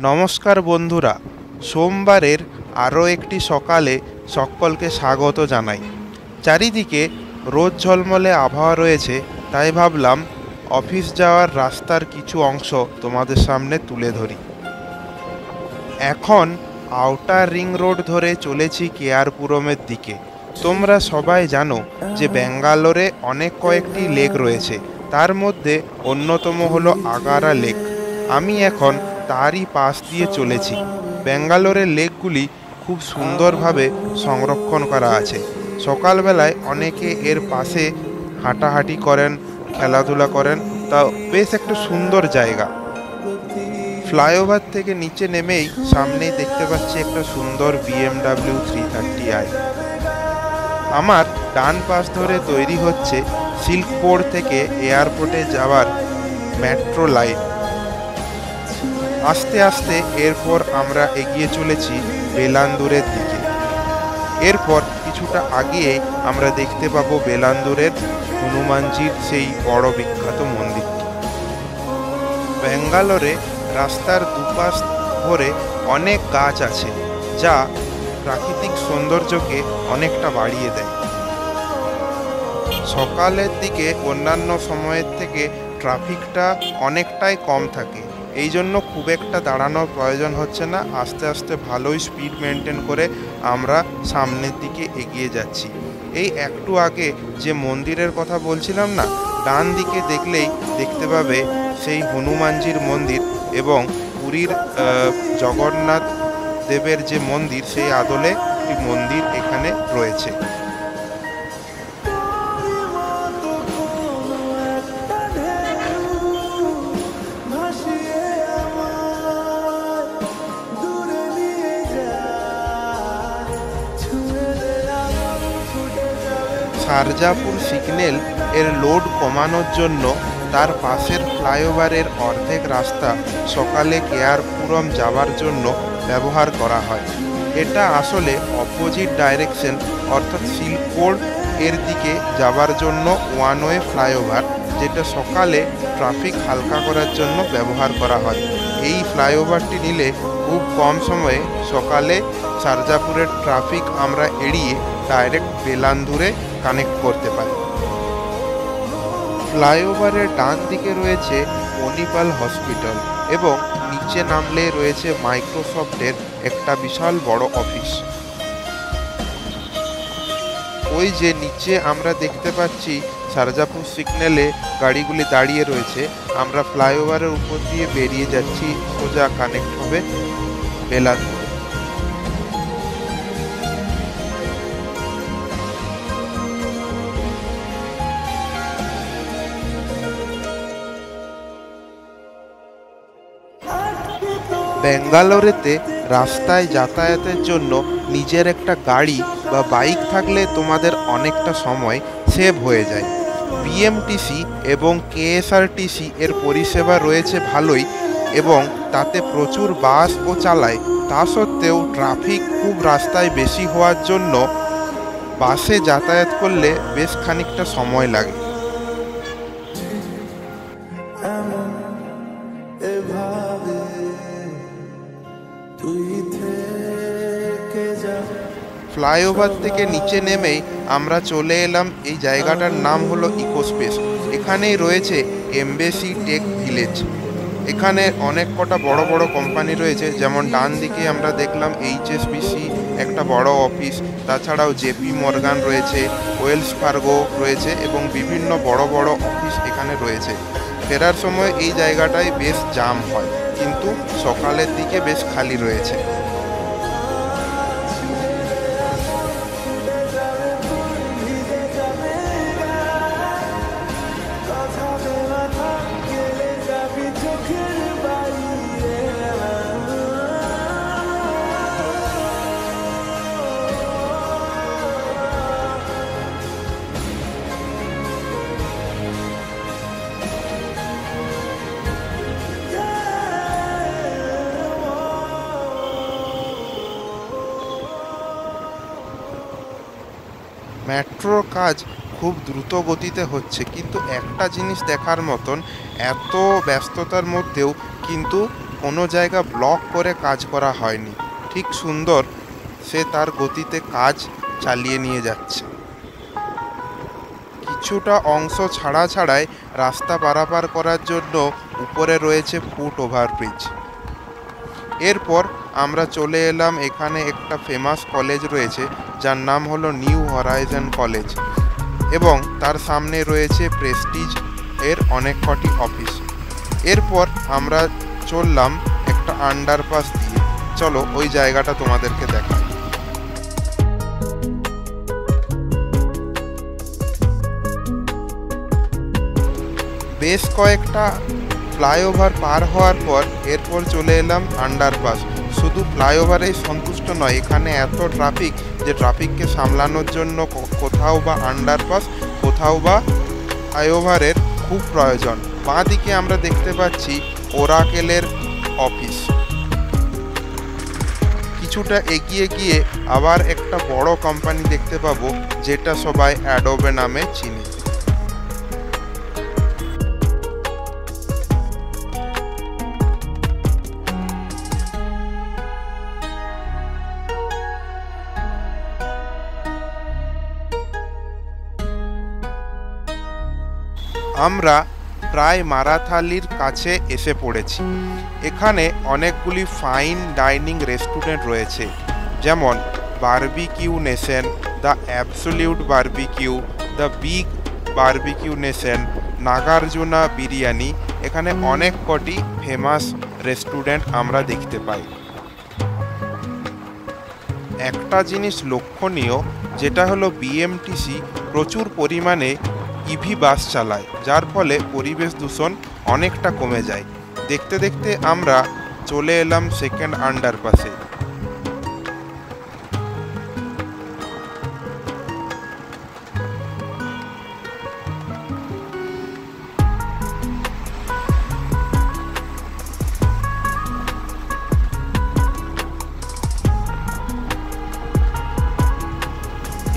নমস্কার বন্ধুরা, সোমবারের আরও একটি সকালে সকলকে স্বাগত জানাই। চারিদিকে রোদ ঝলমলে আবহাওয়া রয়েছে, তাই ভাবলাম অফিস যাওয়ার রাস্তার কিছু অংশ তোমাদের সামনে তুলে ধরি। এখন আউটার রিং রোড ধরে চলেছি কেয়ারপুরমের দিকে। তোমরা সবাই জানো যে ব্যাঙ্গালোরে অনেক কয়েকটি লেক রয়েছে, তার মধ্যে অন্যতম হলো আগারা লেক। আমি এখন তারই পাশ দিয়ে চলেছি। ব্যাঙ্গালোরের লেকগুলি খুব সুন্দরভাবে সংরক্ষণ করা আছে। সকালবেলায় অনেকে এর পাশে হাঁটাহাঁটি করেন, খেলাধুলা করেন, তা বেশ একটা সুন্দর জায়গা। ফ্লাইওভার থেকে নিচে নেমেই সামনেই দেখতে পাচ্ছি একটা সুন্দর BMW 330i। আমার ডান পাশ ধরে তৈরি হচ্ছে সিল্ক বোর্ড থেকে এয়ারপোর্টে যাওয়ার মেট্রো লাইন। আস্তে আস্তে এরপর আমরা এগিয়ে চলেছি বেলান্দুরের দিকে। এরপর কিছুটা আগিয়ে আমরা দেখতে পাবো বেলান্দুরের হনুমানজির সেই বড় বিখ্যাত মন্দিরটি। ব্যাঙ্গালোরে রাস্তার দুপাশ ভরে অনেক গাছ আছে, যা প্রাকৃতিক সৌন্দর্যকে অনেকটা বাড়িয়ে দেয়। সকালের দিকে অন্যান্য সময়ের থেকে ট্রাফিকটা অনেকটাই কম থাকে, এই জন্য খুব একটা দাঁড়ানোর প্রয়োজন হচ্ছে না। আস্তে আস্তে ভালোই স্পিড মেনটেন করে আমরা সামনের দিকে এগিয়ে যাচ্ছি। এই একটু আগে যে মন্দিরের কথা বলছিলাম না, ডান দিকে দেখলেই দেখতে পাবে সেই হনুমানজির মন্দির এবং পুরীর জগন্নাথ দেবের যে মন্দির, সেই আদলে একটি মন্দির এখানে রয়েছে। সারজাপুর সিগন্যাল এর লোড কমানোর জন্য তার পাশের ফ্লাইওভারের অর্ধেক রাস্তা সকালে কেয়ারপুরম যাওয়ার জন্য ব্যবহার করা হয়। এটা আসলে অপোজিট ডাইরেকশন, অর্থাৎ সিল্ক বোর্ড এর দিকে যাওয়ার জন্য ওয়ান ওয়ে ফ্লাইওভার, যেটা সকালে ট্রাফিক হালকা করার জন্য ব্যবহার করা হয়। এই ফ্লাইওভারটি নিলে খুব কম সময়ে সকালে সারজাপুরের ট্রাফিক আমরা এড়িয়ে ডাইরেক্ট বেলান্দুরে কানেক্ট করতে পারি। ফ্লাইওভারের ডান দিকে রয়েছে মণিপাল হসপিটাল এবং নিচে নামলে রয়েছে মাইক্রোসফটের একটা বিশাল বড় অফিস। ওই যে নিচে আমরা দেখতে পাচ্ছি সারজাপুর সিগন্যালে গাড়িগুলি দাঁড়িয়ে রয়েছে। আমরা ফ্লাইওভারের উপর দিয়ে বেরিয়ে যাচ্ছি, সোজা কানেক্ট হবে বেলান্দুর। ব্যাঙ্গালোরেতে রাস্তায় যাতায়াতের জন্য নিজের একটা গাড়ি বা বাইক থাকলে তোমাদের অনেকটা সময় সেভ হয়ে যায়। BMTC এবং KSRTC এর পরিষেবা রয়েছে ভালোই, এবং তাতে প্রচুর বাসও চালায়। তা সত্ত্বেও ট্রাফিক খুব রাস্তায় বেশি হওয়ার জন্য বাসে যাতায়াত করলে বেশ খানিকটা সময় লাগে। ফ্লাইওভার থেকে নিচে নেমেই আমরা চলে এলাম, এই জায়গাটার নাম হলো ইকোস্পেস। এখানেই রয়েছে এমবেসি টেক ভিলেজ। এখানে অনেক কটা বড় বড় কোম্পানি রয়েছে, যেমন ডান দিকে আমরা দেখলাম HSBC একটা বড় অফিস, তাছাড়াও JP মর্গান রয়েছে, ওয়েলস ফার্গো রয়েছে এবং বিভিন্ন বড় বড় অফিস এখানে রয়েছে। ফেরার সময় এই জায়গাটায় বেশ জ্যাম হয়, কিন্তু সকালের দিকে বেশ খালি রয়েছে। মেট্রোর কাজ খুব দ্রুত গতিতে হচ্ছে, কিন্তু একটা জিনিস দেখার মতন, এত ব্যস্ততার মধ্যেও কিন্তু কোনো জায়গা ব্লক করে কাজ করা হয়নি, ঠিক সুন্দর সে তার গতিতে কাজ চালিয়ে নিয়ে যাচ্ছে। কিছুটা অংশ ছাড়াই রাস্তা পারাপার করার জন্য উপরে রয়েছে ফুট ওভারব্রিজ। এরপর আমরা চলে এলাম, এখানে একটা ফেমাস কলেজ রয়েছে যার নাম হলো নিউ হরাইজন কলেজ, এবং তার সামনে রয়েছে প্রেস্টিজ এর অনেক কটি অফিস। এরপর আমরা চললাম একটা আন্ডারপাস দিয়ে। চলো ওই জায়গাটা তোমাদেরকে দেখাই। বেশ কয়েকটা ফ্লাইওভার পার হওয়ার পর এরপর চলে এলাম আন্ডারপাস। শুধু ফ্লাইওভারেই সন্তুষ্ট নয়, এখানে এত ট্রাফিক যে ট্রাফিককে সামলানোর জন্য কোথাও বা আন্ডারপাস, কোথাও বা ফ্লাইওভারের খুব প্রয়োজন। বাঁ দিকে আমরা দেখতে পাচ্ছি ওরাকেলের অফিস। কিছুটা এগিয়ে গিয়ে আবার একটা বড় কোম্পানি দেখতে পাবো, যেটা সবাই অ্যাডোবে নামে চিনি। আমরা প্রায় মারাথালির কাছে এসে পড়েছি। এখানে অনেকগুলি ফাইন ডাইনিং রেস্টুরেন্ট রয়েছে, যেমন barbecue nation, the absolute barbecue, the big barbecue nation, Nagarjuna biryani. এখানে অনেক কটি ফেমাস রেস্টুরেন্ট আমরা দেখতে পাই। একটা জিনিস লক্ষণীয়, যেটা হলো বিএমটিসি প্রচুর পরিমাণে ইভি বাস চালায়, যার ফলে পরিবেশ দূষণ অনেকটা কমে যায়। দেখতে দেখতে আমরা চলে এলাম সেকেন্ড আন্ডারপাসে।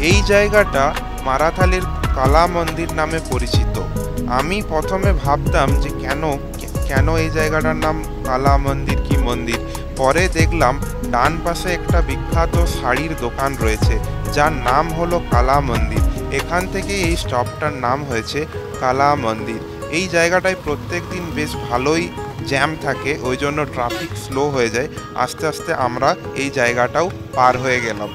এই জায়গাটা মারাথালির কালা মন্দির নামে পরিচিত। আমি প্রথমে ভাবতাম যে কেন এই জায়গাটার নাম কালা মন্দির, কি মন্দির। পরে দেখলাম ডান পাশে একটা বিখ্যাত শাড়ির দোকান রয়েছে যার নাম হলো কালা মন্দির। এখান থেকে এই স্টপটার নাম হয়েছে কালা মন্দির। এই জায়গাটায় প্রত্যেক দিন বেশ ভালোই জ্যাম থাকে, ওই জন্য ট্রাফিক স্লো হয়ে যায়। আস্তে আস্তে আমরা এই জায়গাটাও পার হয়ে গেলাম।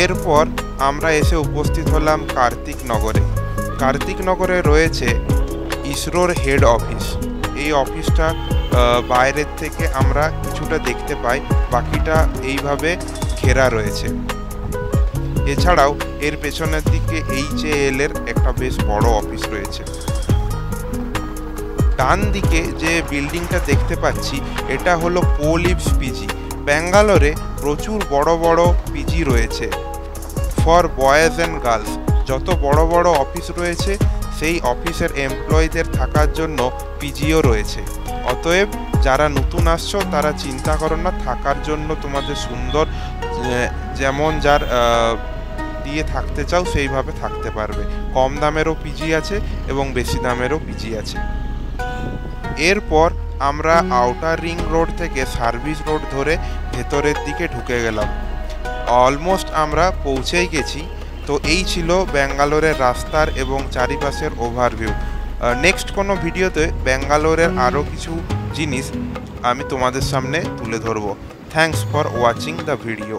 এরপর আমরা এসে উপস্থিত হলাম কার্তিক নগরে। কার্তিক নগরে রয়েছে ইসরোর হেড অফিস। এই অফিসটা বাইরের থেকে আমরা কিছুটা দেখতে পাই, বাকিটা এইভাবে ঘেরা রয়েছে। এছাড়াও এর পেছনের দিকে HAL এর একটা বেশ বড় অফিস রয়েছে। ডান দিকে যে বিল্ডিংটা দেখতে পাচ্ছি, এটা হলো কোলিভস পিজি। ব্যাঙ্গালোরে প্রচুর বড় বড় পিজি রয়েছে ফর বয়েজ অ্যান্ড গার্লস। যত বড় বড় অফিস রয়েছে, সেই অফিসের এমপ্লয়ীদের থাকার জন্য পিজিও রয়েছে। অতএব যারা নতুন আসছো তারা চিন্তা করো না, থাকার জন্য তোমাদের সুন্দর, যেমন যার দিয়ে থাকতে চাও সেইভাবে থাকতে পারবে। কম দামেরও পিজি আছে এবং বেশি দামেরও পিজি আছে। এরপর আমরা আউটার রিং রোড থেকে সার্ভিস রোড ধরে ভেতরের দিকে ঢুকে গেলাম। অলমোস্ট আমরা পৌঁছেই গেছি। তো এই ছিল ব্যাঙ্গালোরের রাস্তার এবং চারিপাশের ওভারভিউ। নেক্সট কোনো ভিডিওতে ব্যাঙ্গালোরের আরও কিছু জিনিস আমি তোমাদের সামনে তুলে ধরবো। Thanks for watching the video.